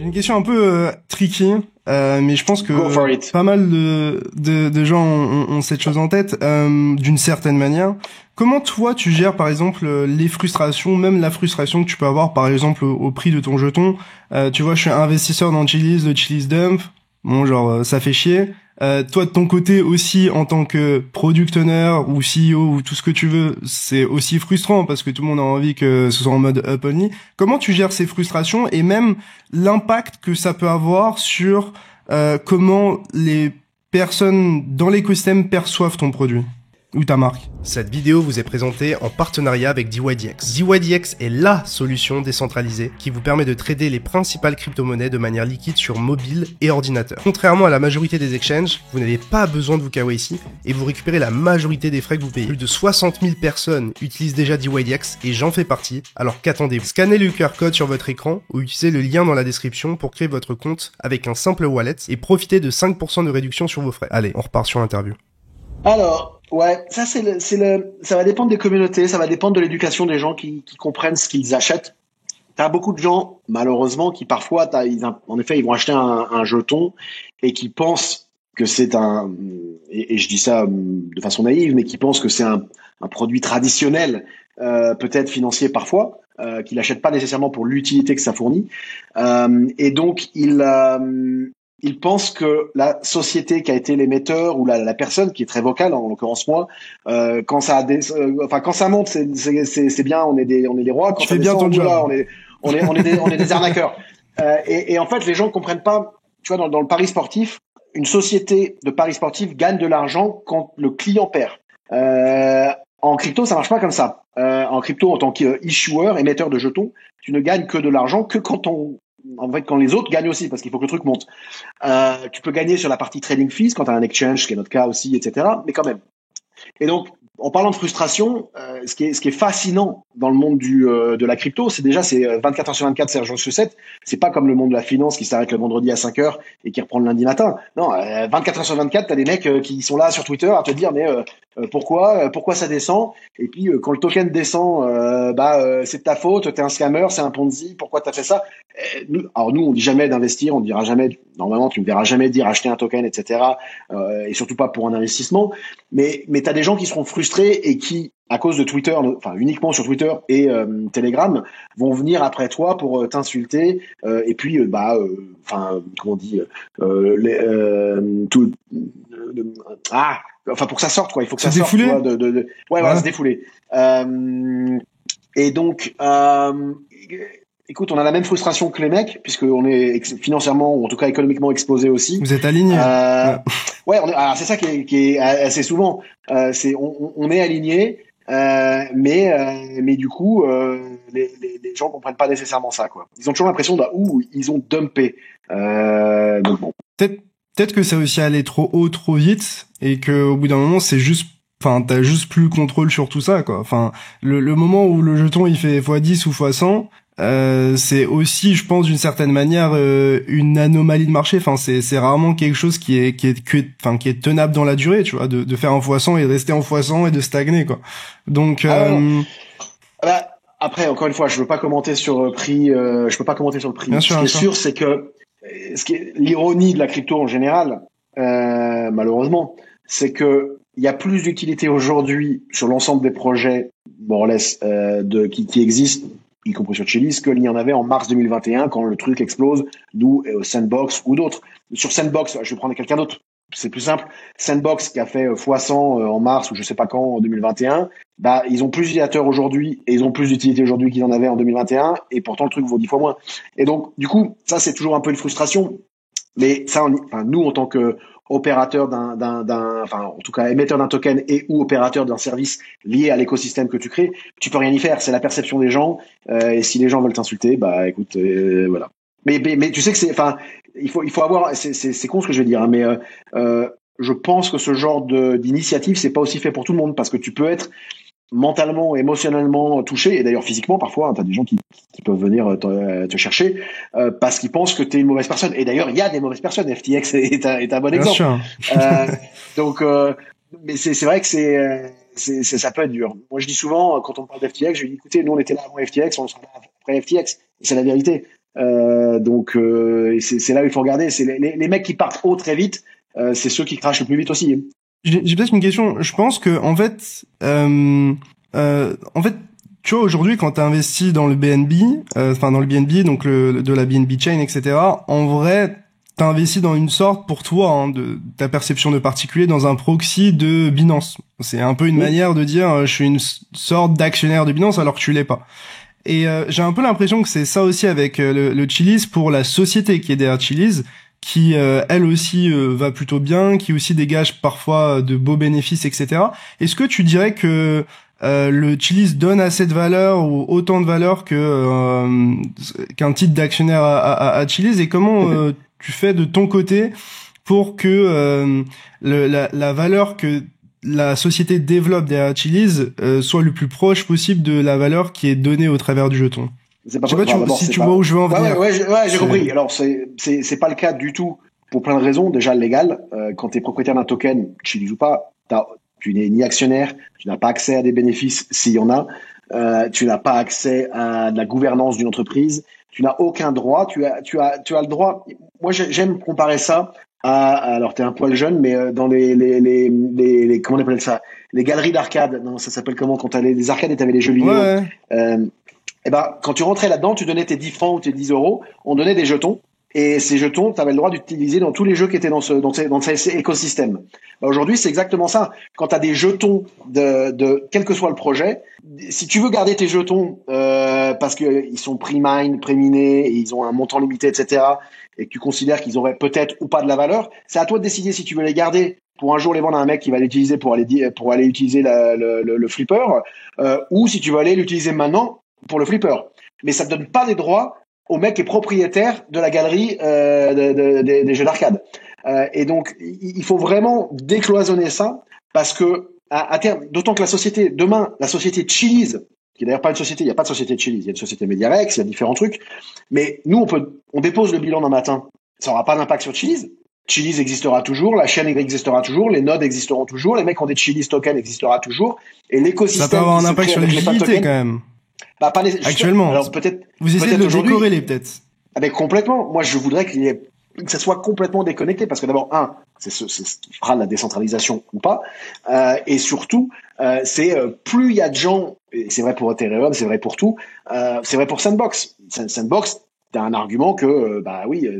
J'ai une question un peu tricky, mais je pense que pas mal de gens ont cette chose en tête, d'une certaine manière. Comment toi tu gères par exemple les frustrations, même la frustration que tu peux avoir par exemple au prix de ton jeton. Tu vois, je suis investisseur dans Chiliz, le Chiliz Dump. Bon, genre ça fait chier. Toi de ton côté aussi en tant que product owner ou CEO ou tout ce que tu veux, c'est aussi frustrant parce que tout le monde a envie que ce soit en mode up only. Comment tu gères ces frustrations et même l'impact que ça peut avoir sur comment les personnes dans l'écosystème perçoivent ton produit ou ta marque? Cette vidéo vous est présentée en partenariat avec DYDX. DYDX est LA solution décentralisée qui vous permet de trader les principales crypto-monnaies de manière liquide sur mobile et ordinateur. Contrairement à la majorité des exchanges, vous n'avez pas besoin de vous KYC et vous récupérez la majorité des frais que vous payez. Plus de 60 000 personnes utilisent déjà DYDX et j'en fais partie, alors qu'attendez-vous? Scannez le QR code sur votre écran ou utilisez le lien dans la description pour créer votre compte avec un simple wallet et profitez de 5% de réduction sur vos frais. Allez, on repart sur l'interview. Alors, ouais, ça ça va dépendre des communautés, ça va dépendre de l'éducation des gens qui comprennent ce qu'ils achètent. T'as beaucoup de gens, malheureusement, qui parfois, en effet, ils vont acheter un jeton et qui pensent que c'est et je dis ça de façon naïve, mais qui pensent que c'est un produit traditionnel, peut-être financier parfois, qu'ils n'achètent pas nécessairement pour l'utilité que ça fournit. Et donc, ils pensent que la société qui a été l'émetteur ou la personne qui est très vocale, en l'occurrence moi, quand ça quand ça monte, c'est bien, on est des rois. Quand tu fais bien ton job. Là, on est des arnaqueurs. Et en fait, les gens comprennent pas. Tu vois, dans le pari sportif, une société de paris sportif gagne de l'argent quand le client perd. En crypto, ça marche pas comme ça. En crypto, en tant qu'issuer, émetteur de jetons, tu ne gagnes que de l'argent que quand les autres gagnent aussi, parce qu'il faut que le truc monte. Tu peux gagner sur la partie trading fees quand tu as un exchange, ce qui est notre cas aussi, etc. Mais quand même. Et donc, en parlant de frustration, ce qui est fascinant dans le monde de la crypto, c'est 24 heures sur 24, c'est jours sur 7. C'est pas comme le monde de la finance qui s'arrête le vendredi à 5 heures et qui reprend le lundi matin. Non, 24 heures sur 24, t'as des mecs qui sont là sur Twitter à te dire mais pourquoi ça descend? Et puis quand le token descend, c'est de ta faute, t'es un scammer, c'est un Ponzi, pourquoi t'as fait ça? Nous, on dit jamais d'investir, on dira jamais. Normalement, tu ne verras jamais dire acheter un token, etc. Et surtout pas pour un investissement. Mais t'as des gens qui seront frustrés et qui, à cause de Twitter, enfin uniquement sur Twitter et Telegram, vont venir après toi pour t'insulter et puis comment on dit pour que ça sorte quoi, il faut que ça sorte, défouler. Voilà, se défouler. Et donc écoute, on a la même frustration que les mecs, puisqu'on est financièrement, ou en tout cas économiquement exposé aussi. Vous êtes alignés. Ouais, alors c'est ça qui est assez souvent. On est alignés, mais du coup, les gens comprennent pas nécessairement ça, quoi. Ils ont toujours l'impression ils ont dumpé. Donc bon. Peut-être que ça a aussi allé trop haut, trop vite, et que au bout d'un moment, t'as juste plus le contrôle sur tout ça, quoi. Enfin, le moment où le jeton il fait x10 ou x100, c'est aussi, je pense, d'une certaine manière, une anomalie de marché. Enfin, c'est rarement quelque chose qui est tenable dans la durée, tu vois, de faire un x100 et de rester en x100 et de stagner, quoi. Donc, après, encore une fois, je veux pas commenter sur le prix. Je peux pas commenter sur le prix. Ce qui est sûr, c'est que l'ironie de la crypto en général, malheureusement, c'est que il y a plus d'utilité aujourd'hui sur l'ensemble des projets, qui existent, y compris sur Chiliz, qu'il y en avait en mars 2021 quand le truc explose, nous, Sandbox ou d'autres. Sur Sandbox, je vais prendre quelqu'un d'autre. C'est plus simple. Sandbox qui a fait x100 en mars ou je sais pas quand en 2021, ils ont plus d'utilisateurs aujourd'hui et ils ont plus d'utilité aujourd'hui qu'ils en avaient en 2021 et pourtant le truc vaut 10 fois moins. Et donc, du coup, ça c'est toujours un peu une frustration. Mais ça, nous, en tant que opérateur en tout cas émetteur d'un token et ou opérateur d'un service lié à l'écosystème que tu crées, tu peux rien y faire. C'est la perception des gens. Et si les gens veulent t'insulter, écoute, voilà. Mais tu sais que il faut avoir, c'est con ce que je vais dire, hein, mais je pense que ce genre d'initiative, c'est pas aussi fait pour tout le monde parce que tu peux être mentalement, émotionnellement touché, et d'ailleurs physiquement parfois, hein, tu as des gens qui peuvent venir te chercher parce qu'ils pensent que tu es une mauvaise personne. Et d'ailleurs, il y a des mauvaises personnes. FTX est un bon exemple. Donc, mais c'est vrai que ça peut être dur. Moi, je dis souvent, quand on parle d'FTX, je dis, écoutez, nous, on était là avant FTX, on sera là après FTX. C'est la vérité. Donc c'est là où il faut regarder. C'est les mecs qui partent haut très vite, c'est ceux qui crachent le plus vite aussi. J'ai peut-être une question. Je pense que en fait, tu vois, aujourd'hui, quand tu investis dans le BNB, dans le BNB, donc de la BNB chain, etc., en vrai, t'as investi dans une sorte, pour toi, de ta perception de particulier, dans un proxy de Binance. C'est un peu une manière de dire, je suis une sorte d'actionnaire de Binance alors que tu l'es pas. Et j'ai un peu l'impression que c'est ça aussi avec le Chiliz pour la société qui est derrière Chiliz, qui elle aussi va plutôt bien, qui aussi dégage parfois de beaux bénéfices, etc. Est-ce que tu dirais que le Chiliz donne assez de valeur ou autant de valeur que qu'un titre d'actionnaire à Chiliz, et comment tu fais de ton côté pour que la valeur que la société développe derrière Chiliz soit le plus proche possible de la valeur qui est donnée au travers du jeton? Je sais pas si tu vois où je veux en venir. Ouais, j'ai compris. Alors c'est pas le cas du tout pour plein de raisons. Déjà légal, quand tu es propriétaire d'un token, Chiliz ou pas, tu n'es ni actionnaire, tu n'as pas accès à des bénéfices s'il y en a, tu n'as pas accès à de la gouvernance d'une entreprise, tu n'as aucun droit. Tu as le droit. Moi j'aime comparer ça alors t'es un poil jeune, mais dans les comment on appelle ça, les galeries d'arcade. Non, ça s'appelle comment, quand t'avais des arcades et t'avais les jeux vidéo. Ouais. Et ben quand tu rentrais là-dedans, tu donnais tes 10 francs ou tes 10 euros, on donnait des jetons. Et ces jetons, tu avais le droit d'utiliser dans tous les jeux qui étaient dans ces écosystèmes. Ben aujourd'hui, c'est exactement ça. Quand tu as des jetons de quel que soit le projet, si tu veux garder tes jetons parce que ils sont pré-minés, ils ont un montant limité, etc., et que tu considères qu'ils auraient peut-être ou pas de la valeur, c'est à toi de décider si tu veux les garder pour un jour les vendre à un mec qui va l'utiliser pour aller utiliser le flipper, ou si tu veux aller l'utiliser maintenant pour le flipper. Mais ça te donne pas des droits au mec qui est propriétaire de la galerie des jeux d'arcade. Et donc, il faut vraiment décloisonner ça, parce que à terme, d'autant que la société Chiliz, qui est d'ailleurs pas une société, il n'y a pas de société Chiliz, il y a une société Mediarex, il y a différents trucs, mais nous, on dépose le bilan d'un matin, ça n'aura pas d'impact sur Chiliz. Chiliz existera toujours, la chaîne existera toujours, les nodes existeront toujours, les mecs qui ont des Chiliz tokens existera toujours, et l'écosystème... Ça peut avoir un impact sur les liquidités quand même. Bah, pas actuellement. Alors peut-être. Vous essayez de le décorréler peut-être. Mais complètement. Moi, je voudrais que ça soit complètement déconnecté, parce que d'abord, c'est ce qui fera la décentralisation ou pas, et surtout, c'est plus il y a de gens, et c'est vrai pour Ethereum, c'est vrai pour tout, c'est vrai pour Sandbox. Sandbox, t'as un argument que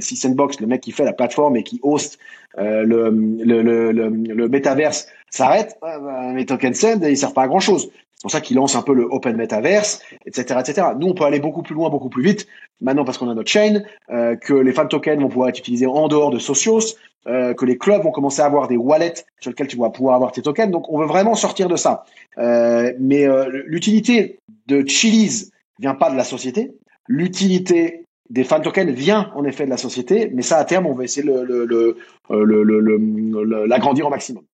si Sandbox, le mec qui fait la plateforme et qui host le métaverse, s'arrête, mes tokens Sand, ils servent pas à grand chose. C'est pour ça qu'ils lancent un peu le Open Metaverse, etc., etc. Nous, on peut aller beaucoup plus loin, beaucoup plus vite, maintenant, parce qu'on a notre chain, que les fan tokens vont pouvoir être utilisés en dehors de Socios, que les clubs vont commencer à avoir des wallets sur lesquels tu vas pouvoir avoir tes tokens. Donc, on veut vraiment sortir de ça. Mais l'utilité de Chiliz vient pas de la société. L'utilité des fan tokens vient en effet de la société, mais ça, à terme, on va essayer de l'agrandir au maximum.